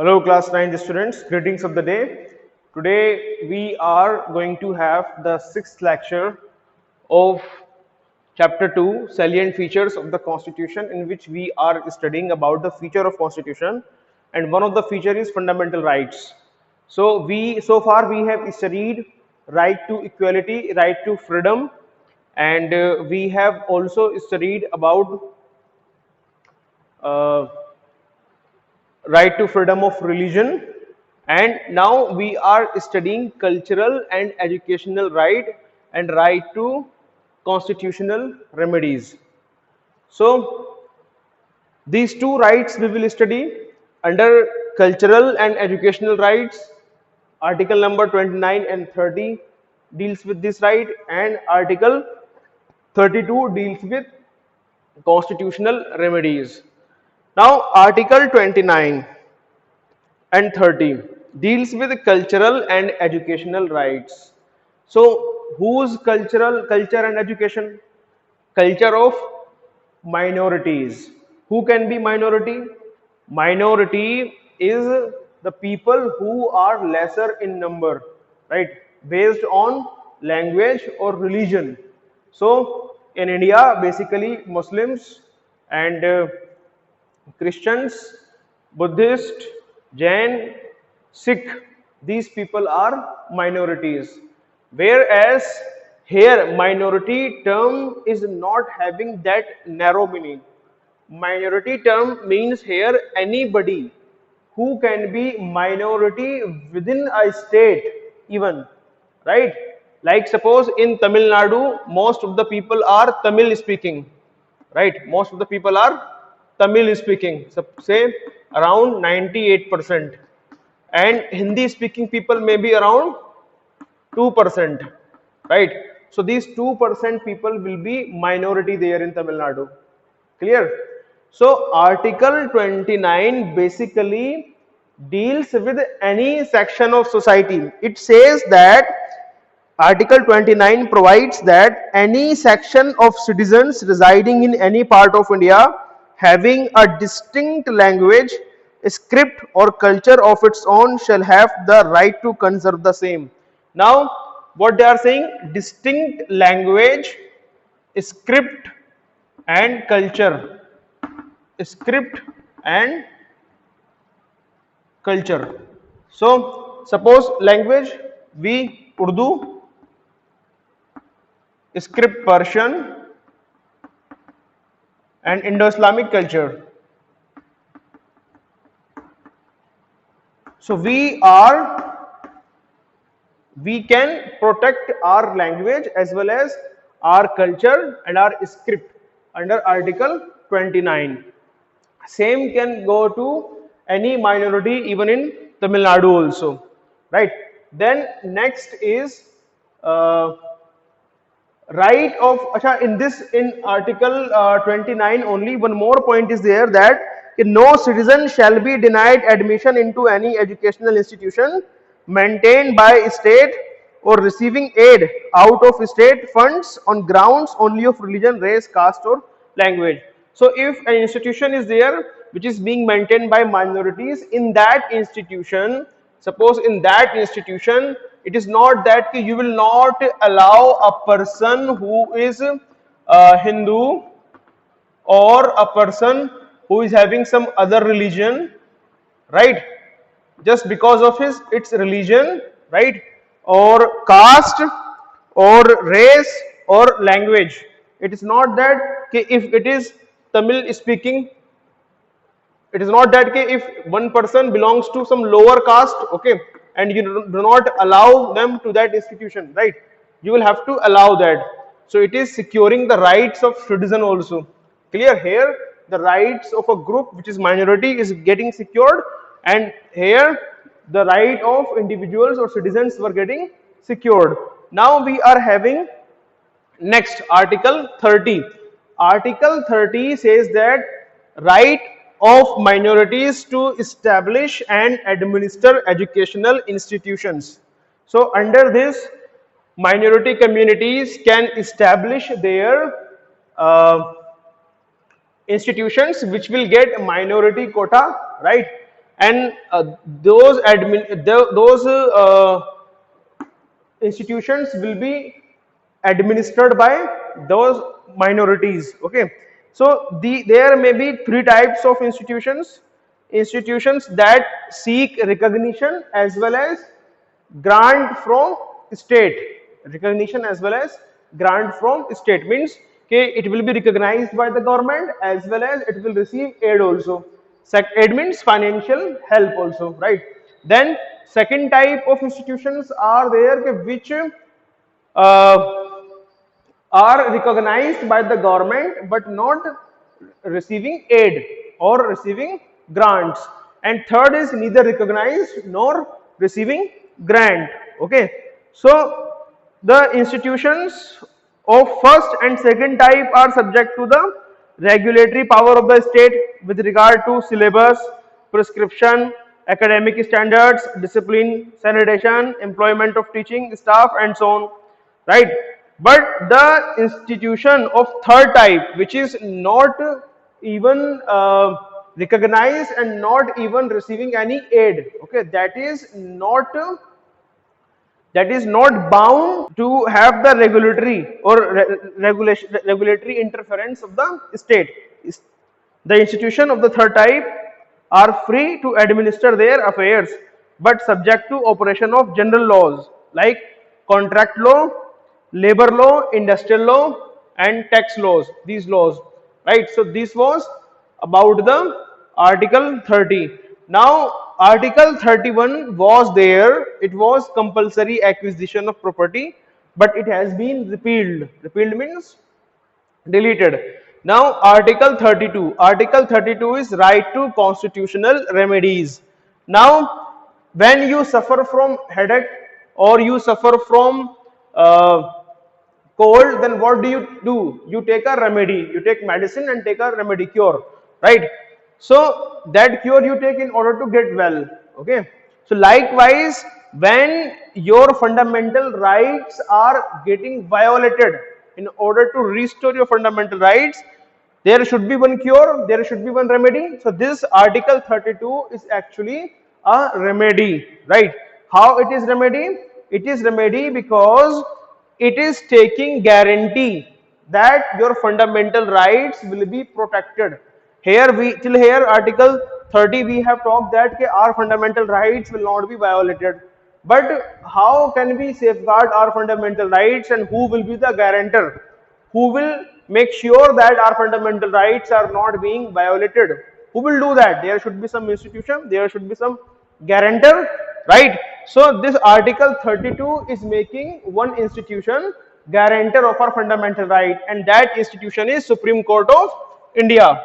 Hello class 9 students, greetings of the day. Today we are going to have the sixth lecture of chapter 2 salient features of the constitution, in which we are studying about the feature of constitution, and one of the feature is fundamental rights. So far we have studied right to equality, right to freedom, and we have also studied about uh, right to freedom of religion, and now we are studying cultural and educational right and right to constitutional remedies. So these two rights we will study under cultural and educational rights. Article number 29 and 30 deals with this right, and article 32 deals with constitutional remedies. Now article 29 and 30 deals with cultural and educational rights. So whose culture and education? Culture of minorities. Who can be minority? Minority is the people who are lesser in number, right, based on language or religion. So in India, basically Muslims and Christians, Buddhist, Jain, Sikh, these people are minorities. Whereas here minority term is not having that narrow meaning. Minority term means here anybody who can be minority within a state even, right? Like suppose in Tamil Nadu, most of the people are Tamil speaking, right? Most of the people are Tamil speaking, so say around 98%, and Hindi speaking people may be around 2%, right? So these 2% people will be minority there in Tamil Nadu. Clear? So Article 29 basically deals with any section of society. It says that Article 29 provides that any section of citizens residing in any part of India having a distinct language, script or culture of its own shall have the right to conserve the same. Now what they are saying, distinct language, script and culture. Script and culture. So suppose language, we Urdu, script Persian, and Indo-Islamic culture. So we can protect our language as well as our culture and our script under Article 29. Same can go to any minority even in Tamil Nadu also, right? Then next is uh, right of acha, in article 29 only one more point is there, that no citizen shall be denied admission into any educational institution maintained by state or receiving aid out of state funds on grounds only of religion, race, caste or language. So if an institution is there which is being maintained by minorities, in that institution, suppose in that institution, it is not that you will not allow a person who is Hindu or a person who is having some other religion, right, just because of his its religion, right, or caste or race or language. It is not that if it is Tamil speaking, it is not that if one person belongs to some lower caste, okay, and you do not allow them to that institution, right, you will have to allow that. So it is securing the rights of citizen also. Clear? Here the rights of a group which is minority is getting secured, and here the right of individuals or citizens were getting secured. Now we are having next article 30. Article 30 says that right of minorities to establish and administer educational institutions. So under this, minority communities can establish their uh, institutions which will get minority quota, right? and those institutions will be administered by those minorities. Okay, so there may be three types of institutions that seek recognition as well as grant from state. Recognition as well as grant from state means, okay, it will be recognized by the government as well as it will receive aid also. Aid means financial help also, right? Then second type of institutions are there which are recognized by the government but not receiving aid or receiving grants, and third is neither recognized nor receiving grant. Okay, so the institutions of first and second type are subject to the regulatory power of the state with regard to syllabus, prescription, academic standards, discipline, sanitation, employment of teaching staff, and so on, right? But the institution of third type, which is not even recognized and not even receiving any aid, okay, that is not bound to have the regulatory or regulatory interference of the state. The institution of the third type are free to administer their affairs but subject to operation of general laws like contract law, labor law, industrial law, and tax laws. These laws, right? So this was about the Article 30. Now Article 31 was there. It was compulsory acquisition of property, but it has been repealed. Repealed means deleted. Now Article 32. Article 32 is right to constitutional remedies. Now when you suffer from headache or you suffer from cold, then what do? You take a remedy. You take medicine and take a remedy cure, right? So that cure you take in order to get well. Okay. So likewise, when your fundamental rights are getting violated, in order to restore your fundamental rights, there should be one cure, there should be one remedy. So this Article 32 is actually a remedy, right? How it is remedy? It is remedy because it is taking guarantee that your fundamental rights will be protected. Here we till here Article 30 we have talked that our fundamental rights will not be violated. But how can we safeguard our fundamental rights, and who will be the guarantor? Who will make sure that our fundamental rights are not being violated? Who will do that? There should be some institution, there should be some guarantor, right? So this Article 32 is making one institution guarantor of our fundamental right, and that institution is Supreme Court of India,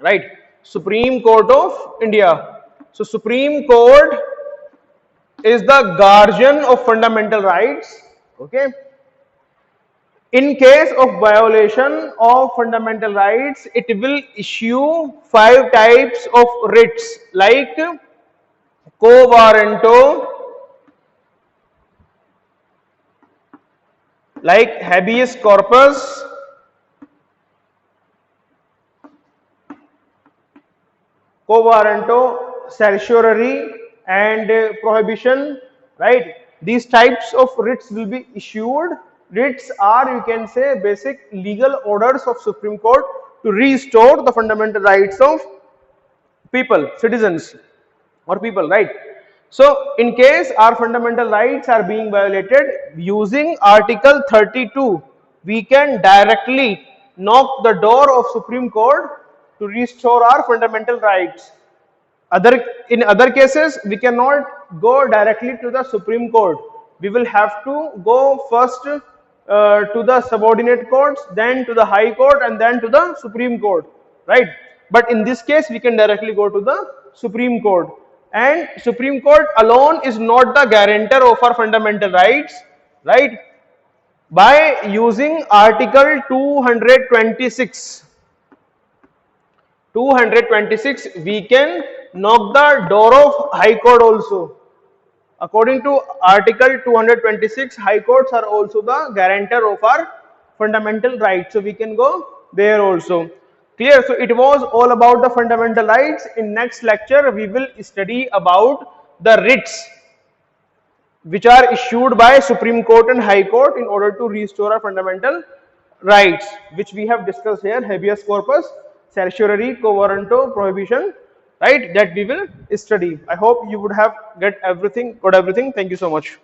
right? Supreme Court of India. So Supreme Court is the guardian of fundamental rights. Okay, in case of violation of fundamental rights, it will issue 5 types of writs like quo warranto, like habeas corpus, quo warranto, certiorari, and prohibition, right? These types of writs will be issued. Writs are, you can say, basic legal orders of Supreme Court to restore the fundamental rights of people, citizens or people, right? So in case our fundamental rights are being violated, using Article 32, we can directly knock the door of Supreme Court to restore our fundamental rights. In other cases, we cannot go directly to the Supreme Court. We will have to go first to the subordinate courts, then to the High Court, and then to the Supreme Court, right? But in this case, we can directly go to the Supreme Court. And Supreme Court alone is not the guarantor of our fundamental rights, right? By using Article 226, we can knock the door of High Court also. According to Article 226, High Courts are also the guarantor of our fundamental rights. So we can go there also. Clear? So it was all about the fundamental rights. In next lecture, we will study about the writs which are issued by Supreme Court and High Court in order to restore our fundamental rights, which we have discussed here: habeas corpus, certiorari, quo warranto, prohibition, right? That we will study. I hope you would have got everything. Thank you so much.